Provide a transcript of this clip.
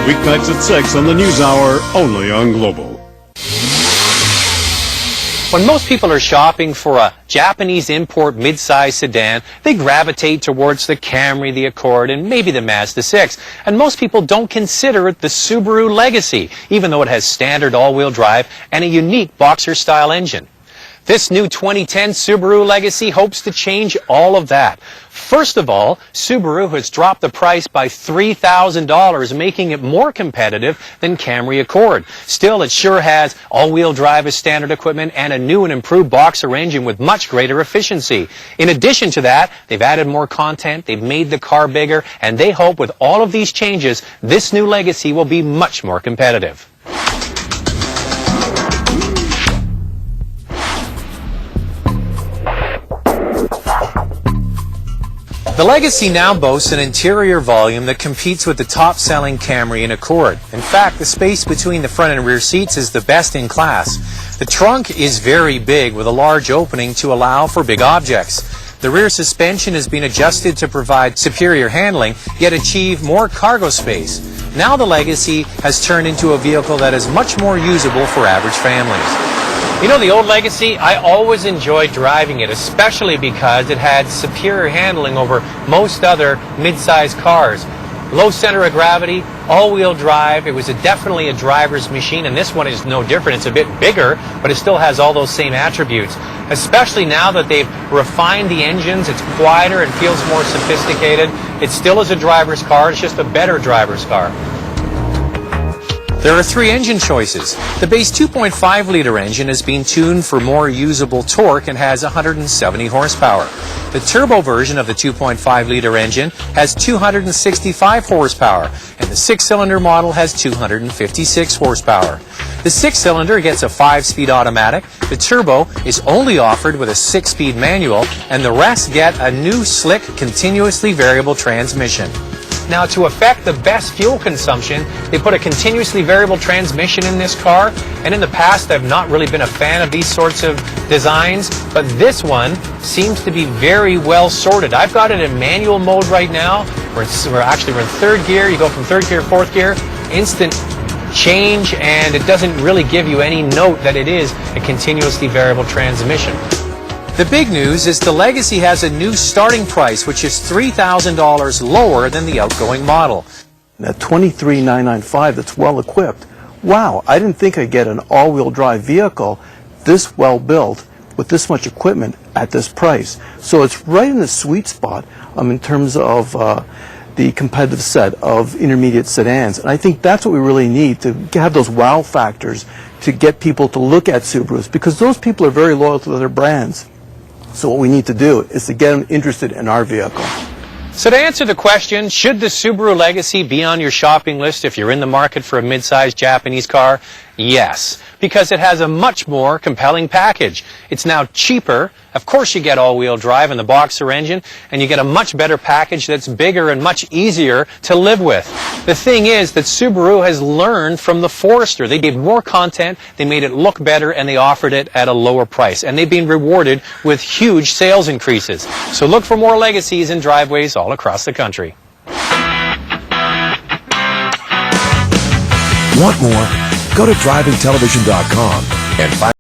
Weeknights at 6 on the News Hour, only on Global. When most people are shopping for a Japanese import mid-size sedan, they gravitate towards the Camry, the Accord, and maybe the Mazda 6. And most people don't consider it the Subaru Legacy, even though it has standard all-wheel drive and a unique boxer-style engine. This new 2010 Subaru Legacy hopes to change all of that. First of all, Subaru has dropped the price by $3,000, making it more competitive than Camry Accord. Still, it sure has all-wheel drive as standard equipment and a new and improved boxer engine with much greater efficiency. In addition to that, they've added more content, they've made the car bigger, and they hope with all of these changes, this new Legacy will be much more competitive. The Legacy now boasts an interior volume that competes with the top-selling Camry and Accord. In fact, the space between the front and rear seats is the best in class. The trunk is very big with a large opening to allow for big objects. The rear suspension has been adjusted to provide superior handling, yet achieve more cargo space. Now the Legacy has turned into a vehicle that is much more usable for average families. You know, the old Legacy, I always enjoyed driving it, especially because it had superior handling over most other mid-sized cars. Low center of gravity, all-wheel drive. It was definitely a driver's machine, and this one is no different. It's a bit bigger, but it still has all those same attributes. Especially now that they've refined the engines, it's quieter and feels more sophisticated. It still is a driver's car, it's just a better driver's car. There are three engine choices. The base 2.5-liter engine has been tuned for more usable torque and has 170 horsepower. The turbo version of the 2.5-liter engine has 265 horsepower, and the 6-cylinder model has 256 horsepower. The 6-cylinder gets a 5-speed automatic, the turbo is only offered with a 6-speed manual, and the rest get a new slick, continuously variable transmission. Now, to affect the best fuel consumption, they put a continuously variable transmission in this car, and in the past I've not really been a fan of these sorts of designs, but this one seems to be very well sorted. I've got it in manual mode right now. We're in third gear. You go from third gear, fourth gear, instant change, and it doesn't really give you any note that it is a continuously variable transmission. The big news is the Legacy has a new starting price, which is $3,000 lower than the outgoing model. At $23,995, that's well equipped. Wow, I didn't think I'd get an all-wheel drive vehicle this well built with this much equipment at this price. So it's right in the sweet spot in terms of the competitive set of intermediate sedans. And I think that's what we really need to have those wow factors to get people to look at Subarus, because those people are very loyal to their brands. So what we need to do is to get them interested in our vehicle. So to answer the question, should the Subaru Legacy be on your shopping list if you're in the market for a mid-sized Japanese car? Yes, because it has a much more compelling package. It's now cheaper. Of course you get all-wheel drive and the boxer engine, and you get a much better package that's bigger and much easier to live with. The thing is that Subaru has learned from the Forester. They gave more content, they made it look better, and they offered it at a lower price. And they've been rewarded with huge sales increases. So look for more Legacies in driveways all across the country. Want more? Go to DrivingTelevision.com and find